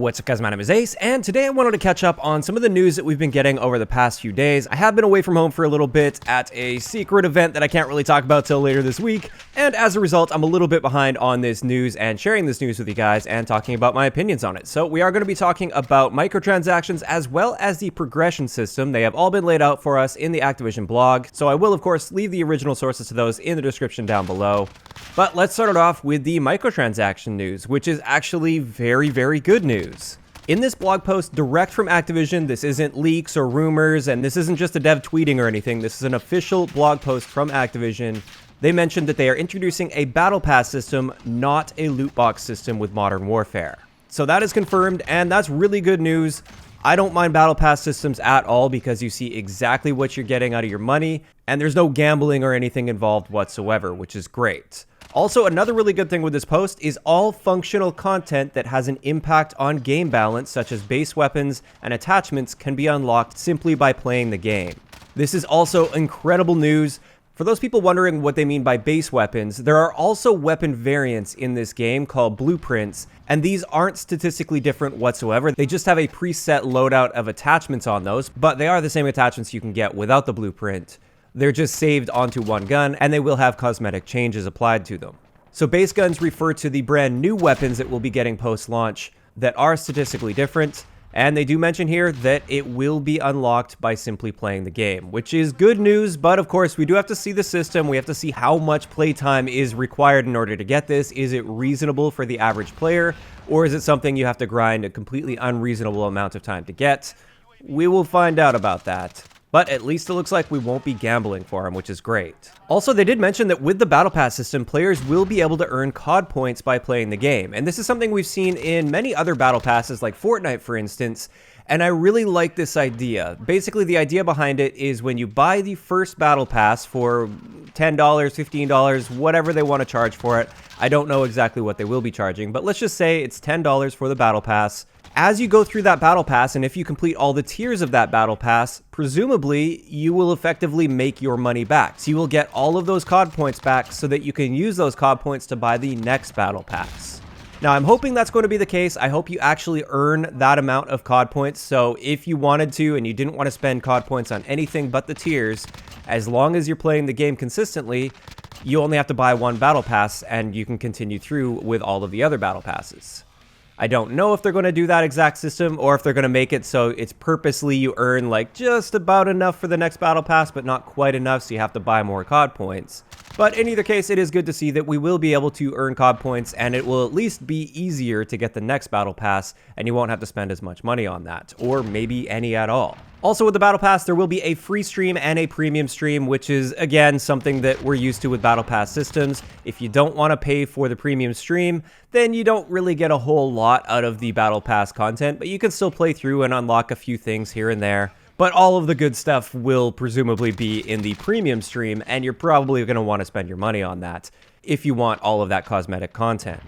What's up guys, my name is Ace, and today I wanted to catch up on some of the news that we've been getting over the past few days. I have been away from home for a little bit at a secret event that I can't really talk about till later this week, and as a result, I'm a little bit behind on this news and sharing this news with you guys and talking about my opinions on it. So we are going to be talking about microtransactions as well as the progression system. They have all been laid out for us in the Activision blog, so I will of course leave the original sources to those in the description down below. But let's start it off with the microtransaction news, which is actually very good news. In this blog post direct from Activision, this isn't leaks or rumors, and this isn't just a dev tweeting or anything, this is an official blog post from Activision. They mentioned that they are introducing a battle pass system, not a loot box system with Modern Warfare. So that is confirmed, and that's really good news. I don't mind battle pass systems at all because you see exactly what you're getting out of your money, and there's no gambling or anything involved whatsoever, which is great. Also, another really good thing with this post is all functional content that has an impact on game balance, such as base weapons and attachments, can be unlocked simply by playing the game. This is also incredible news. For those people wondering what they mean by base weapons, there are also weapon variants in this game called blueprints, and these aren't statistically different whatsoever. They just have a preset loadout of attachments on those, but they are the same attachments you can get without the blueprint. They're just saved onto one gun, and they will have cosmetic changes applied to them. So base guns refer to the brand new weapons that we'll be getting post-launch that are statistically different, and they do mention here that it will be unlocked by simply playing the game, which is good news, but of course we do have to see the system. We have to see how much playtime is required in order to get this. Is it reasonable for the average player, or is it something you have to grind a completely unreasonable amount of time to get? We will find out about that. But at least it looks like we won't be gambling for him, which is great. Also, they did mention that with the Battle Pass system, players will be able to earn Cod Points by playing the game. And this is something we've seen in many other Battle Passes, like Fortnite, for instance. And I really like this idea. Basically, the idea behind it is when you buy the first Battle Pass for $10, $15, whatever they want to charge for it. I don't know exactly what they will be charging, but let's just say it's $10 for the Battle Pass. As you go through that battle pass, and if you complete all the tiers of that battle pass, presumably you will effectively make your money back. So you will get all of those COD points back so that you can use those COD points to buy the next battle pass. Now, I'm hoping that's going to be the case. I hope you actually earn that amount of COD points. So if you wanted to and you didn't want to spend COD points on anything but the tiers, as long as you're playing the game consistently, you only have to buy one battle pass and you can continue through with all of the other battle passes. I don't know if they're going to do that exact system or if they're going to make it so it's purposely you earn like just about enough for the next battle pass, but not quite enough, so you have to buy more COD points. But in either case, it is good to see that we will be able to earn COD points, and it will at least be easier to get the next battle pass, and you won't have to spend as much money on that, or maybe any at all. Also with the Battle Pass, there will be a free stream and a premium stream, which is, again, something that we're used to with Battle Pass systems. If you don't want to pay for the premium stream, then you don't really get a whole lot out of the Battle Pass content, but you can still play through and unlock a few things here and there. But all of the good stuff will presumably be in the premium stream, and you're probably going to want to spend your money on that if you want all of that cosmetic content.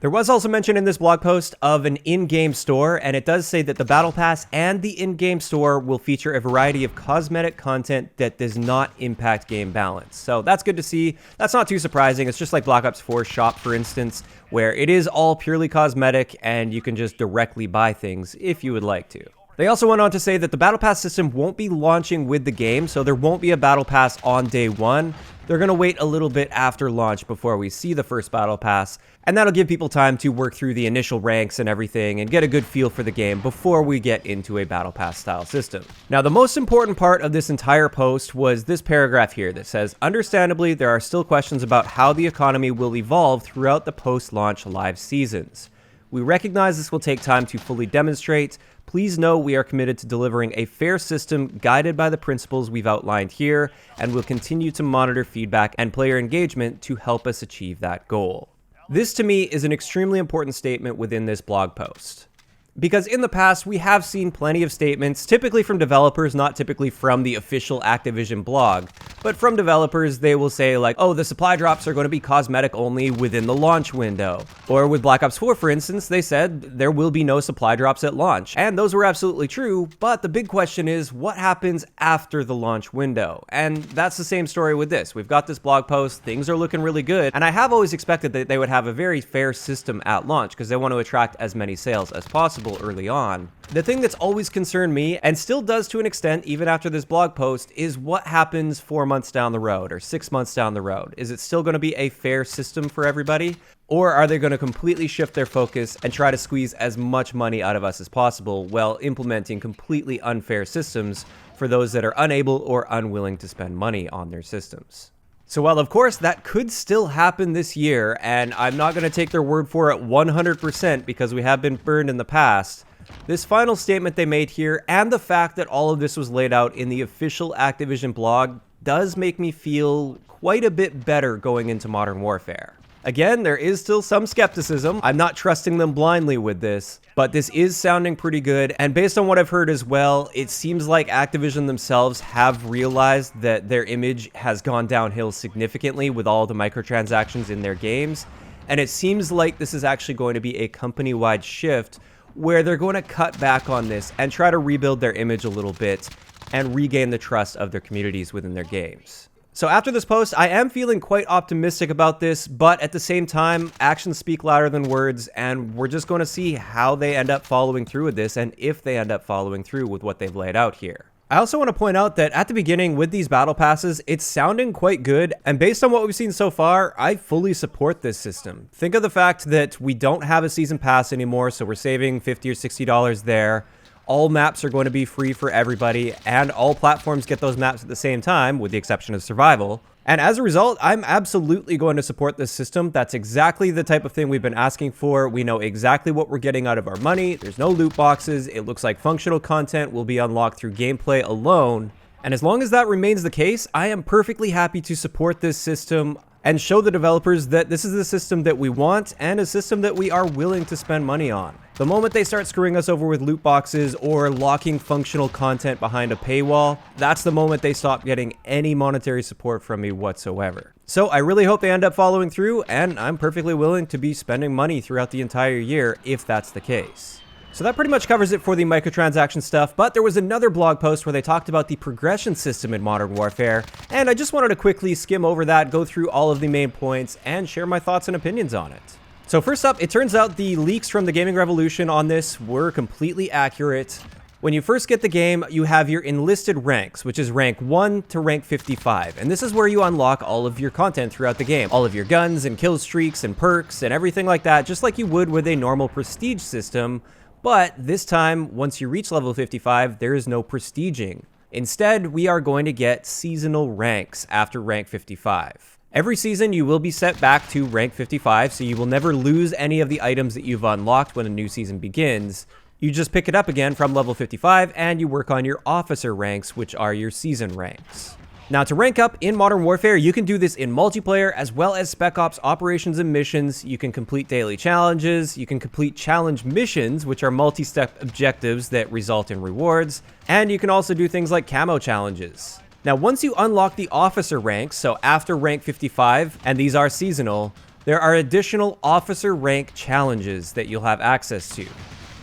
There was also mention in this blog post of an in-game store, and it does say that the Battle Pass and the in-game store will feature a variety of cosmetic content that does not impact game balance. So that's good to see. That's not too surprising. It's just like Black Ops 4 Shop, for instance, where it is all purely cosmetic and you can just directly buy things if you would like to. They also went on to say that the Battle Pass system won't be launching with the game, so there won't be a Battle Pass on day one. They're going to wait a little bit after launch before we see the first Battle Pass, and that'll give people time to work through the initial ranks and everything and get a good feel for the game before we get into a Battle Pass style system. Now, the most important part of this entire post was this paragraph here that says, understandably, there are still questions about how the economy will evolve throughout the post-launch live seasons. We recognize this will take time to fully demonstrate. Please know we are committed to delivering a fair system guided by the principles we've outlined here, and will continue to monitor feedback and player engagement to help us achieve that goal. This to me is an extremely important statement within this blog post. Because in the past, we have seen plenty of statements, typically from developers, not typically from the official Activision blog, but from developers, they will say like, oh, the supply drops are going to be cosmetic only within the launch window. Or with Black Ops 4, for instance, they said there will be no supply drops at launch. And those were absolutely true, but the big question is what happens after the launch window? And that's the same story with this. We've got this blog post, things are looking really good, and I have always expected that they would have a very fair system at launch because they want to attract as many sales as possible. possible early on. The thing that's always concerned me, and still does to an extent even after this blog post, is what happens 4 months down the road or 6 months down the road. Is it still going to be a fair system for everybody? Or are they going to completely shift their focus and try to squeeze as much money out of us as possible while implementing completely unfair systems for those that are unable or unwilling to spend money on their systems? So while of course that could still happen this year, and I'm not going to take their word for it 100% because we have been burned in the past, this final statement they made here and the fact that all of this was laid out in the official Activision blog does make me feel quite a bit better going into Modern Warfare. Again, there is still some skepticism. I'm not trusting them blindly with this, but this is sounding pretty good. And based on what I've heard as well, it seems like Activision themselves have realized that their image has gone downhill significantly with all the microtransactions in their games. And it seems like this is actually going to be a company-wide shift where they're going to cut back on this and try to rebuild their image a little bit and regain the trust of their communities within their games. So after this post, I am feeling quite optimistic about this, but at the same time, actions speak louder than words, and we're just going to see how they end up following through with this and if they end up following through with what they've laid out here. I also want to point out that at the beginning with these battle passes, it's sounding quite good, and based on what we've seen so far, I fully support this system. Think of the fact that we don't have a season pass anymore, so we're saving $50 or $60 there. All maps are going to be free for everybody, and all platforms get those maps at the same time, with the exception of survival. And as a result, I'm absolutely going to support this system. That's exactly the type of thing we've been asking for. We know exactly what we're getting out of our money. There's no loot boxes. It looks like functional content will be unlocked through gameplay alone. And as long as that remains the case, I am perfectly happy to support this system and show the developers that this is the system that we want and a system that we are willing to spend money on. The moment they start screwing us over with loot boxes or locking functional content behind a paywall, that's the moment they stop getting any monetary support from me whatsoever. So I really hope they end up following through, and I'm perfectly willing to be spending money throughout the entire year if that's the case. So that pretty much covers it for the microtransaction stuff, but there was another blog post where they talked about the progression system in Modern Warfare, and I just wanted to quickly skim over that, go through all of the main points, and share my thoughts and opinions on it. So first up, it turns out the leaks from the Gaming Revolution on this were completely accurate. When you first get the game, you have your enlisted ranks, which is rank 1 to rank 55, and this is where you unlock all of your content throughout the game. All of your guns and kill streaks and perks and everything like that, just like you would with a normal prestige system. But this time, once you reach level 55, there is no prestiging. Instead, we are going to get seasonal ranks after rank 55. Every season, you will be set back to rank 55, so you will never lose any of the items that you've unlocked when a new season begins. You just pick it up again from level 55, and you work on your officer ranks, which are your season ranks. Now, to rank up in Modern Warfare, you can do this in multiplayer as well as Spec Ops operations and missions. You can complete daily challenges, you can complete challenge missions, which are multi-step objectives that result in rewards, and you can also do things like camo challenges. Now, once you unlock the officer ranks, so after rank 55, and these are seasonal, there are additional officer rank challenges that you'll have access to.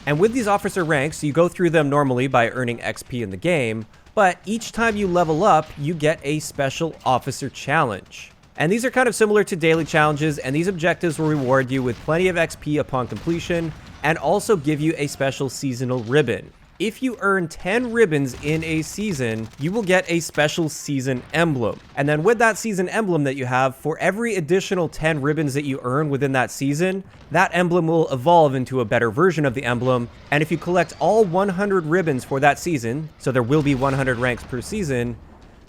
And with these officer ranks, you go through them normally by earning XP in the game, but each time you level up, you get a special officer challenge. And these are kind of similar to daily challenges, and these objectives will reward you with plenty of XP upon completion, and also give you a special seasonal ribbon. If you earn 10 ribbons in a season, you will get a special season emblem. And then with that season emblem that you have, for every additional 10 ribbons that you earn within that season, that emblem will evolve into a better version of the emblem. And if you collect all 100 ribbons for that season, so there will be 100 ranks per season,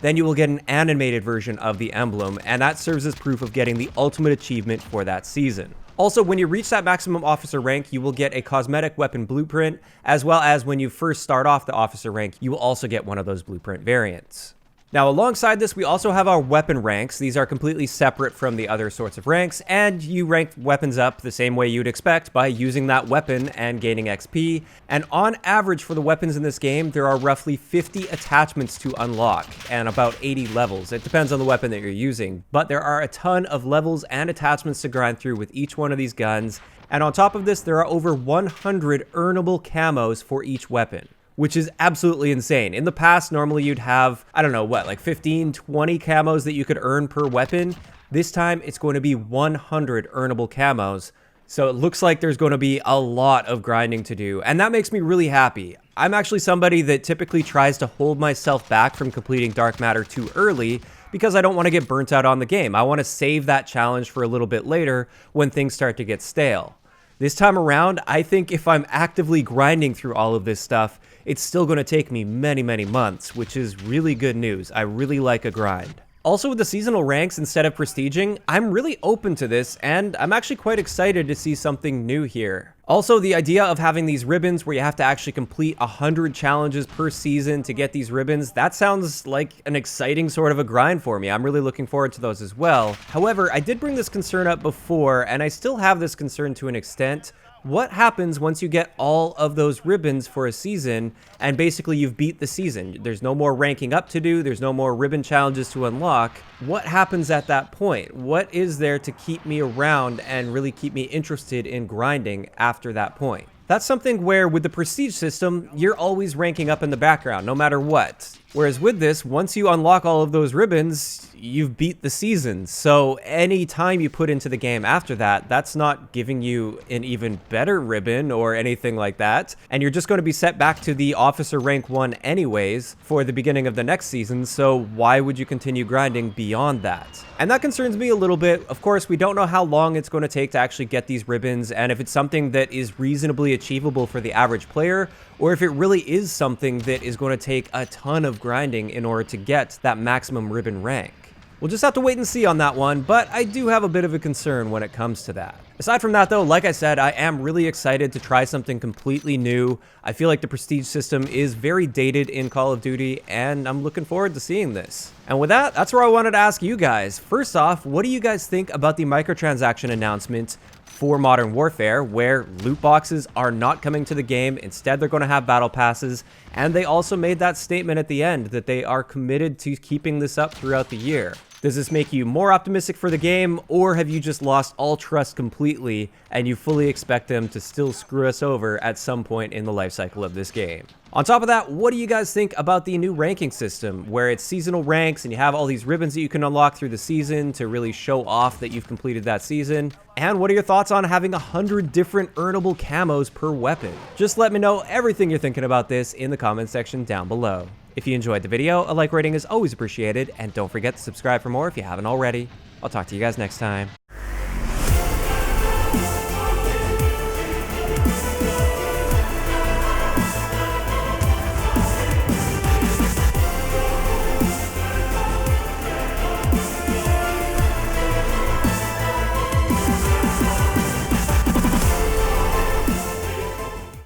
then you will get an animated version of the emblem, and that serves as proof of getting the ultimate achievement for that season. Also, when you reach that maximum officer rank, you will get a cosmetic weapon blueprint, as well as when you first start off the officer rank, you will also get one of those blueprint variants. Now, alongside this, we also have our weapon ranks. These are completely separate from the other sorts of ranks, and you rank weapons up the same way you'd expect by using that weapon and gaining XP. And on average for the weapons in this game, there are roughly 50 attachments to unlock and about 80 levels. It depends on the weapon that you're using, but there are a ton of levels and attachments to grind through with each one of these guns. And on top of this, there are over 100 earnable camos for each weapon, which is absolutely insane. In the past, normally you'd have, I don't know, what, like 15, 20 camos that you could earn per weapon. This time, it's going to be 100 earnable camos, So it looks like there's going to be a lot of grinding to do, and that makes me really happy. I'm actually somebody that typically tries to hold myself back from completing dark matter too early because I don't want to get burnt out on the game. I want to save that challenge for a little bit later when things start to get stale. This time around, I think if I'm actively grinding through all of this stuff, it's still going to take me many, many months, which is really good news. I really like a grind. Also, with the seasonal ranks instead of prestiging, I'm really open to this, and I'm actually quite excited to see something new here. Also, the idea of having these ribbons where you have to actually complete 100 challenges per season to get these ribbons, that sounds like an exciting sort of a grind for me. I'm really looking forward to those as well. However, I did bring this concern up before, and I still have this concern to an extent. What happens once you get all of those ribbons for a season and basically you've beat the season? There's no more ranking up to do, there's no more ribbon challenges to unlock. What happens at that point? What is there to keep me around and really keep me interested in grinding after that point? That's something where with the prestige system, you're always ranking up in the background, no matter what. Whereas with this, once you unlock all of those ribbons, you've beat the season. So any time you put into the game after that, that's not giving you an even better ribbon or anything like that. And you're just going to be set back to the officer rank 1 anyways for the beginning of the next season. So why would you continue grinding beyond that? And that concerns me a little bit. Of course, we don't know how long it's going to take to actually get these ribbons, and if it's something that is reasonably achievable for the average player, or if it really is something that is going to take a ton of grinding in order to get that maximum ribbon rank. We'll just have to wait and see on that one, but I do have a bit of a concern when it comes to that. Aside from that though, like I said, I am really excited to try something completely new. I feel like the prestige system is very dated in Call of Duty, and I'm looking forward to seeing this. And with that, that's where I wanted to ask you guys. First off, what do you guys think about the microtransaction announcement for Modern Warfare, where loot boxes are not coming to the game? Instead, they're going to have battle passes, and they also made that statement at the end that they are committed to keeping this up throughout the year. Does this make you more optimistic for the game, or have you just lost all trust completely and you fully expect them to still screw us over at some point in the life cycle of this game? On top of that, what do you guys think about the new ranking system where it's seasonal ranks and you have all these ribbons that you can unlock through the season to really show off that you've completed that season? And what are your thoughts on having 100 different earnable camos per weapon? Just let me know everything you're thinking about this in the comment section down below. If you enjoyed the video, a like rating is always appreciated, and don't forget to subscribe for more if you haven't already. I'll talk to you guys next time.